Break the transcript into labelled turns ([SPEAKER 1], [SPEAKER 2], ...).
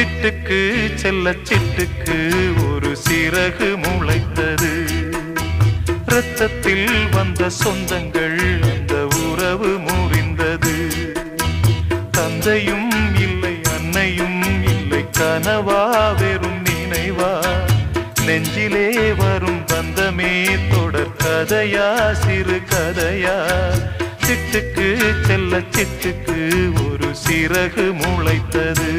[SPEAKER 1] சிட்டுக்கு செல்ல சிட்டுக்கு ஒரு சிறகு முளைத்தது. இரத்தத்தில் வந்த சொந்தங்கள் அந்த உறவு முறிந்தது. தந்தையும் இல்லை அன்னையும் இல்லை, கனவா வெறும் நினைவா, நெஞ்சிலே வரும் பந்தமே தொடர் கதையா சிறு கதையா. சிட்டுக்கு செல்ல சிட்டுக்கு ஒரு சிறகு முளைத்தது.